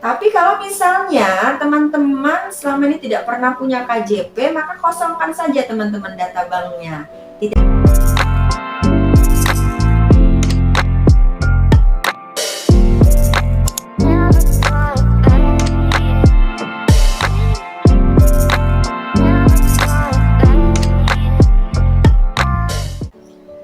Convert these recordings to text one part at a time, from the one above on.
Tapi kalau misalnya teman-teman selama ini tidak pernah punya KJP, maka kosongkan saja teman-teman data banknya.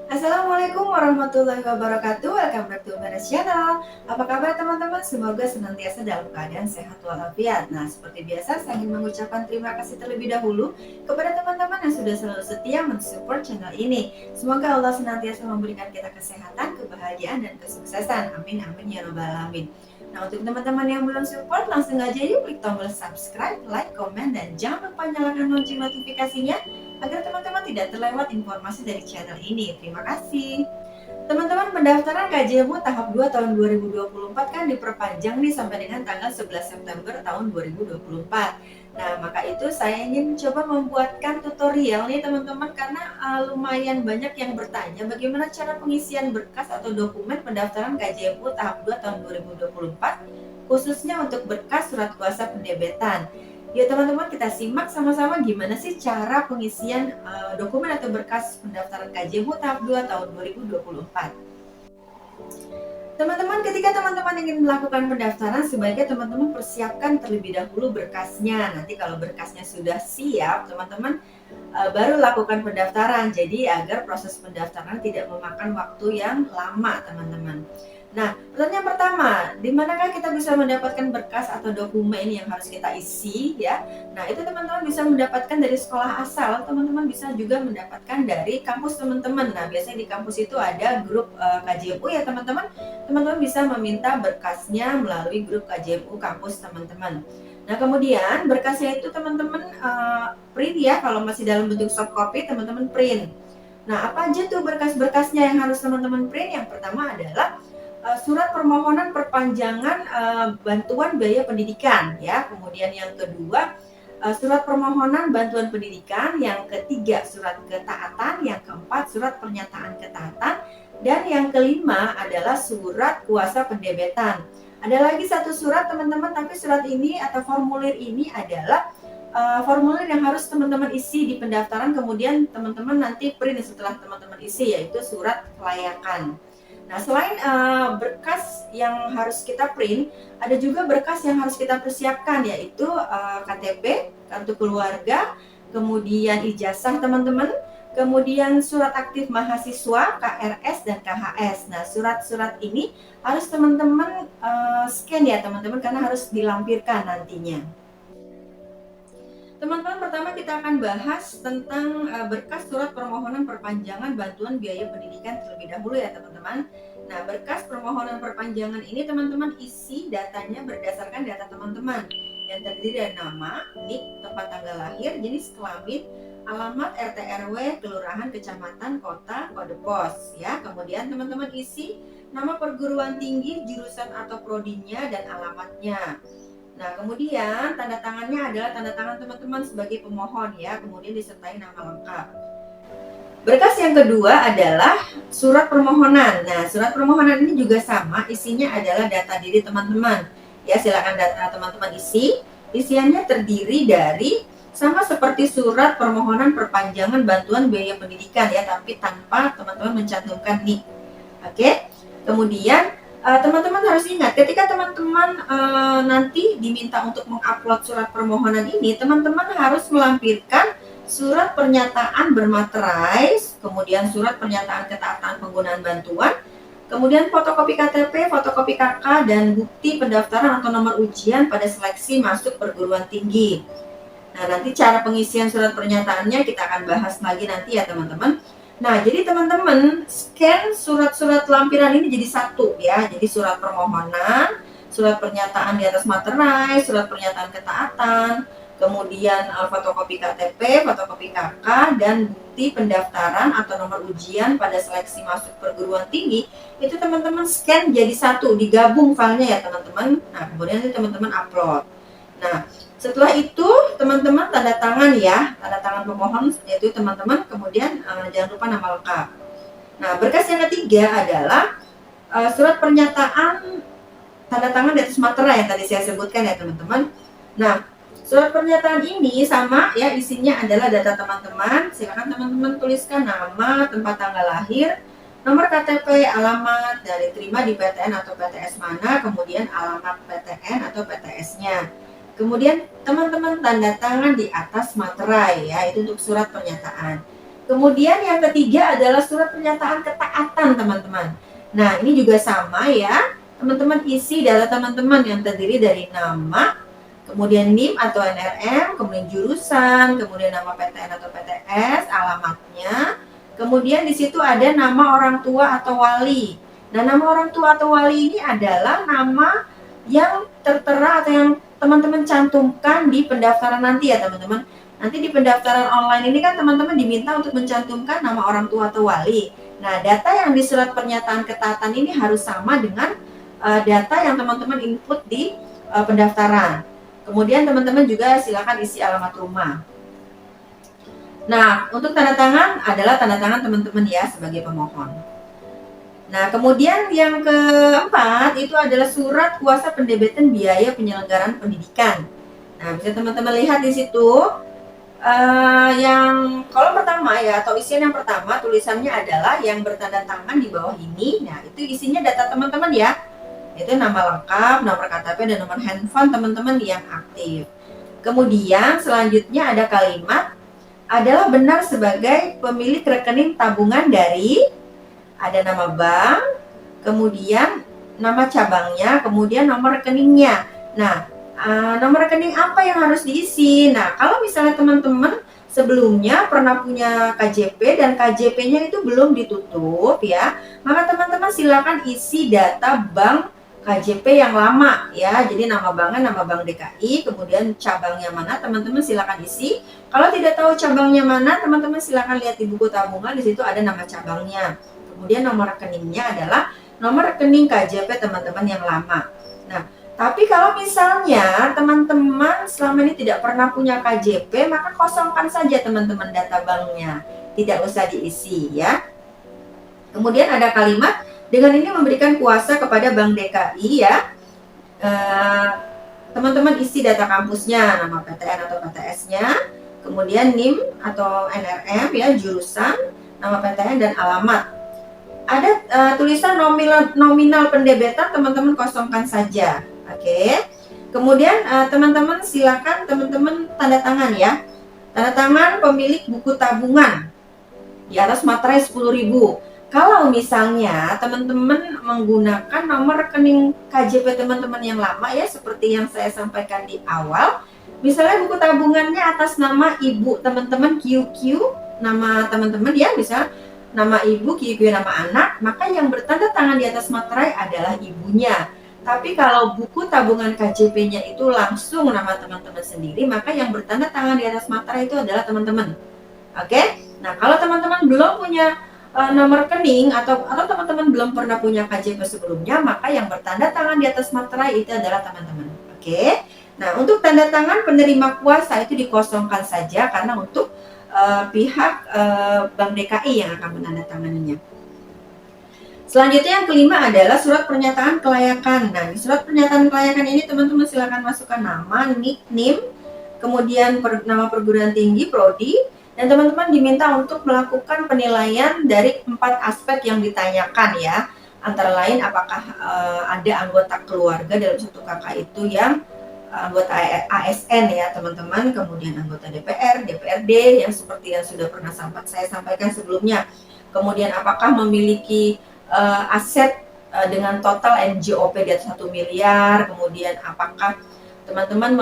Assalamualaikum warahmatullahi wabarakatuh. Welcome back to Manas Channel. Apa kabar teman-teman? Semoga senantiasa dalam keadaan sehat walafiat. Nah, seperti biasa saya ingin mengucapkan terima kasih terlebih dahulu kepada teman-teman yang sudah selalu setia mensupport channel ini. Semoga Allah senantiasa memberikan kita kesehatan, kebahagiaan, dan kesuksesan. Amin amin ya robbal alamin. Nah, untuk teman-teman yang belum support, langsung aja yuk klik tombol subscribe, like, komen, dan jangan lupa nyalakan lonceng notifikasinya agar teman-teman tidak terlewat informasi dari channel ini. Terima kasih. Teman-teman, pendaftaran KJMU tahap 2 tahun 2024 kan diperpanjang nih sampai dengan tanggal 11 September tahun 2024. Nah, maka itu saya ingin coba membuatkan tutorial nih teman-teman, karena lumayan banyak yang bertanya bagaimana cara pengisian berkas atau dokumen pendaftaran KJMU tahap 2 tahun 2024 khususnya untuk berkas surat kuasa pendebetan. Yuk teman-teman, kita simak sama-sama gimana sih cara pengisian dokumen atau berkas pendaftaran KJMU tahap 2 tahun 2024. Teman-teman, ketika teman-teman ingin melakukan pendaftaran, sebaiknya teman-teman persiapkan terlebih dahulu berkasnya. Nanti kalau berkasnya sudah siap, teman-teman baru lakukan pendaftaran. Jadi agar proses pendaftaran tidak memakan waktu yang lama, teman-teman. Nah, pertanyaan pertama, di manakah kita bisa mendapatkan berkas atau dokumen yang harus kita isi ya? Nah, itu teman-teman bisa mendapatkan dari sekolah asal, teman-teman bisa juga mendapatkan dari kampus teman-teman. Nah, biasanya di kampus itu ada grup KJMU ya teman-teman. Teman-teman bisa meminta berkasnya melalui grup KJMU kampus teman-teman. Nah, kemudian berkasnya itu teman-teman print ya, kalau masih dalam bentuk soft copy teman-teman print. Nah, apa aja tuh berkas-berkasnya yang harus teman-teman print? Yang pertama adalah surat permohonan perpanjangan bantuan biaya pendidikan ya. Kemudian yang kedua surat permohonan bantuan pendidikan, yang ketiga surat ketaatan, yang keempat surat pernyataan ketaatan, dan yang kelima adalah surat kuasa pendebetan. Ada lagi satu surat teman-teman, tapi surat ini atau formulir ini adalah formulir yang harus teman-teman isi di pendaftaran, kemudian teman-teman nanti print setelah teman-teman isi, yaitu surat kelayakan. Nah, selain berkas yang harus kita print, ada juga berkas yang harus kita persiapkan, yaitu KTP, kartu keluarga, kemudian ijazah teman-teman, kemudian surat aktif mahasiswa, KRS, dan KHS. Nah, surat-surat ini harus teman-teman scan ya teman-teman, karena harus dilampirkan nantinya. Teman-teman, pertama kita akan bahas tentang berkas surat permohonan perpanjangan bantuan biaya pendidikan terlebih dahulu ya teman-teman. Nah, berkas permohonan perpanjangan ini teman-teman isi datanya berdasarkan data teman-teman yang terdiri dari nama, NIK, tempat tanggal lahir, jenis kelamin, alamat RT RW, kelurahan, kecamatan, kota, kode pos ya. Kemudian teman-teman isi nama perguruan tinggi, jurusan atau prodinya, dan alamatnya. Nah, kemudian tanda tangannya adalah tanda tangan teman-teman sebagai pemohon ya, kemudian disertai nama lengkap. Berkas yang kedua adalah surat permohonan. Nah, surat permohonan ini juga sama, isinya adalah data diri teman-teman. Ya, silakan data teman-teman isi. Isiannya terdiri dari sama seperti surat permohonan perpanjangan bantuan biaya pendidikan ya, tapi tanpa teman-teman mencantumkan NIK. Oke? Kemudian teman-teman harus ingat, ketika teman-teman nanti diminta untuk mengupload surat permohonan ini, teman-teman harus melampirkan surat pernyataan bermaterai, kemudian surat pernyataan ketaatan penggunaan bantuan, kemudian fotokopi KTP, fotokopi KK, dan bukti pendaftaran atau nomor ujian pada seleksi masuk perguruan tinggi. Nah, nanti cara pengisian surat pernyataannya kita akan bahas lagi nanti ya teman-teman. Nah, jadi teman-teman scan surat-surat lampiran ini jadi satu ya. Jadi surat permohonan, surat pernyataan di atas materai, surat pernyataan ketaatan, kemudian fotokopi KTP, fotokopi KK, dan bukti pendaftaran atau nomor ujian pada seleksi masuk perguruan tinggi. Itu teman-teman scan jadi satu, digabung filenya ya teman-teman. Nah, kemudian nanti teman-teman upload. Nah, setelah itu teman-teman tanda tangan ya, tanda tangan pemohon yaitu teman-teman, kemudian jangan lupa nama lengkap. Nah, berkas yang ketiga adalah surat pernyataan tanda tangan di atas materai yang tadi saya sebutkan ya teman-teman. Nah, surat pernyataan ini sama ya, isinya adalah data teman-teman. Silakan teman-teman tuliskan nama, tempat tanggal lahir, nomor KTP, alamat dari terima di PTN atau PTS mana, kemudian alamat PTN atau PTS-nya. Kemudian teman-teman tanda tangan di atas materai ya, itu untuk surat pernyataan. Kemudian yang ketiga adalah surat pernyataan ketaatan teman-teman. Nah, ini juga sama ya. Teman-teman isi data teman-teman yang terdiri dari nama, kemudian NIM atau NRM, kemudian jurusan, kemudian nama PTN atau PTS, alamatnya. Kemudian di situ ada nama orang tua atau wali. Nah, nama orang tua atau wali ini adalah nama yang tertera atau yang teman-teman cantumkan di pendaftaran nanti ya teman-teman. Nanti di pendaftaran online ini kan teman-teman diminta untuk mencantumkan nama orang tua atau wali. Nah, data yang di surat pernyataan ketaatan ini harus sama dengan data yang teman-teman input di pendaftaran. Kemudian teman-teman juga silakan isi alamat rumah. Nah, untuk tanda tangan adalah tanda tangan teman-teman ya sebagai pemohon. Nah, kemudian yang keempat itu adalah surat kuasa pendebetan biaya penyelenggaraan pendidikan. Nah, bisa teman-teman lihat di situ yang kolom pertama ya, atau isian yang pertama tulisannya adalah yang bertanda tangan di bawah ini. Nah, itu isinya data teman-teman ya. Itu nama lengkap, nomor KTP, dan nomor handphone teman-teman yang aktif. Kemudian selanjutnya ada kalimat adalah benar sebagai pemilik rekening tabungan dari, ada nama bank, kemudian nama cabangnya, kemudian nomor rekeningnya. Nah, nomor rekening apa yang harus diisi? Nah, kalau misalnya teman-teman sebelumnya pernah punya KJP dan KJP-nya itu belum ditutup ya, maka teman-teman silakan isi data bank KJP yang lama ya. Jadi nama banknya nama Bank DKI, kemudian cabangnya mana teman-teman silakan isi. Kalau tidak tahu cabangnya mana, teman-teman silakan lihat di buku tabungan, di situ ada nama cabangnya. Kemudian nomor rekeningnya adalah nomor rekening KJP teman-teman yang lama. Nah, tapi kalau misalnya teman-teman selama ini tidak pernah punya KJP, maka kosongkan saja teman-teman data banknya, tidak usah diisi ya. Kemudian ada kalimat dengan ini memberikan kuasa kepada Bank DKI ya. Teman-teman isi data kampusnya, nama PTN atau PTS-nya, kemudian NIM atau NRM ya, jurusan, nama PTN, dan alamat. Ada tulisan nominal pendebetan, teman-teman kosongkan saja. Oke. Kemudian teman-teman silakan teman-teman tanda tangan ya. Tanda tangan pemilik buku tabungan di atas materai 10.000. Kalau misalnya teman-teman menggunakan nomor rekening KJP teman-teman yang lama ya, seperti yang saya sampaikan di awal, misalnya buku tabungannya atas nama ibu teman-teman, QQ nama teman-teman ya, misalnya nama ibu, QQ nama anak, maka yang bertanda tangan di atas materai adalah ibunya. Tapi kalau buku tabungan KJP-nya itu langsung nama teman-teman sendiri, maka yang bertanda tangan di atas materai itu adalah teman-teman. Oke? Nah, kalau teman-teman belum punya nomor rekening atau teman-teman belum pernah punya KJP sebelumnya, maka yang bertanda tangan di atas materai itu adalah teman-teman. Oke. Nah, untuk tanda tangan penerima kuasa itu dikosongkan saja karena untuk pihak Bank DKI yang akan menandatanganinya. Selanjutnya yang kelima adalah surat pernyataan kelayakan. Nah, di surat pernyataan kelayakan ini teman-teman silakan masukkan nama, NIM, kemudian nama perguruan tinggi, prodi, dan teman-teman diminta untuk melakukan penilaian dari 4 aspek yang ditanyakan ya. Antara lain apakah ada anggota keluarga dalam satu kakak itu yang anggota ASN ya teman-teman, kemudian anggota DPR, DPRD yang seperti yang sudah pernah saya sampaikan sebelumnya. Kemudian apakah memiliki aset dengan total NJOP di atas 1 miliar, kemudian apakah teman-teman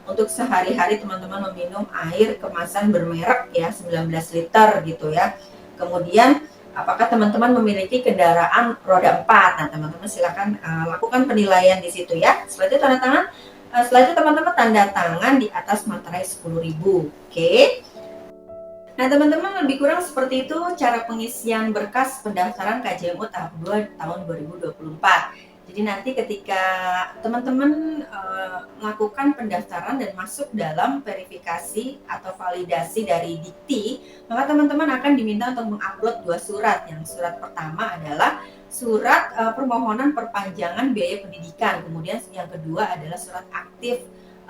untuk sehari-hari teman-teman meminum air kemasan bermerek ya 19 liter gitu ya. Kemudian apakah teman-teman memiliki kendaraan roda 4. Nah, teman-teman silakan lakukan penilaian di situ ya. Setelah itu tanda tangan, setelah itu teman-teman tanda tangan di atas materai 10.000. Oke. Nah, teman-teman lebih kurang seperti itu cara pengisian berkas pendaftaran KJMU tahap 2 tahun 2024. Jadi nanti ketika teman-teman melakukan pendaftaran dan masuk dalam verifikasi atau validasi dari Dikti, maka teman-teman akan diminta untuk mengupload 2 surat. Yang surat pertama adalah surat permohonan perpanjangan biaya pendidikan, kemudian yang kedua adalah surat aktif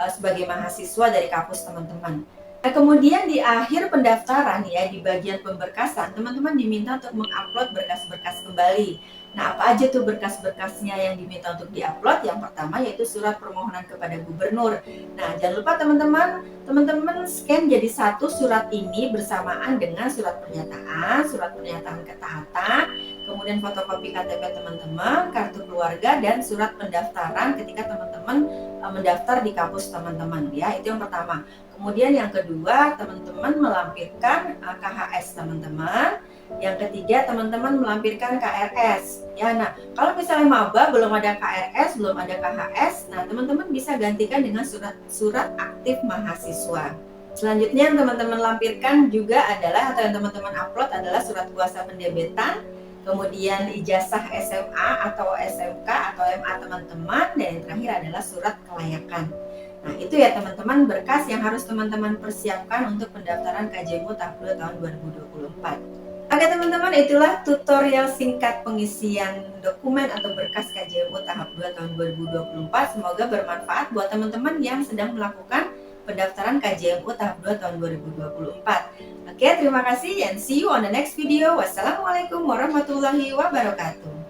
sebagai mahasiswa dari kampus teman-teman. Nah, kemudian di akhir pendaftaran ya, di bagian pemberkasan, teman-teman diminta untuk mengupload berkas-berkas kembali. Nah, apa aja tuh berkas-berkasnya yang diminta untuk diupload? Yang pertama yaitu surat permohonan kepada gubernur. Nah, jangan lupa teman-teman scan jadi satu surat ini bersamaan dengan surat pernyataan ketaatan, kemudian fotokopi KTP teman-teman, kartu keluarga, dan surat pendaftaran ketika teman-teman mendaftar di kampus teman-teman ya. Itu yang pertama. Kemudian yang kedua, teman-teman melampirkan KHS teman-teman. Yang ketiga, teman-teman melampirkan KRS. Ya, nah, kalau misalnya maba belum ada KRS, belum ada KHS, nah teman-teman bisa gantikan dengan surat aktif mahasiswa. Selanjutnya yang teman-teman lampirkan juga adalah, atau yang teman-teman upload adalah surat kuasa pendebetan, kemudian ijazah SMA atau SMK atau MA teman-teman, dan yang terakhir adalah surat kelayakan. Nah, itu ya teman-teman berkas yang harus teman-teman persiapkan untuk pendaftaran KJMU tahap 2 tahun 2024. Oke teman-teman, itulah tutorial singkat pengisian dokumen atau berkas KJMU tahap 2 tahun 2024. Semoga bermanfaat buat teman-teman yang sedang melakukan pendaftaran KJMU tahap 2 tahun 2024. Oke, terima kasih and see you on the next video. Wassalamualaikum warahmatullahi wabarakatuh.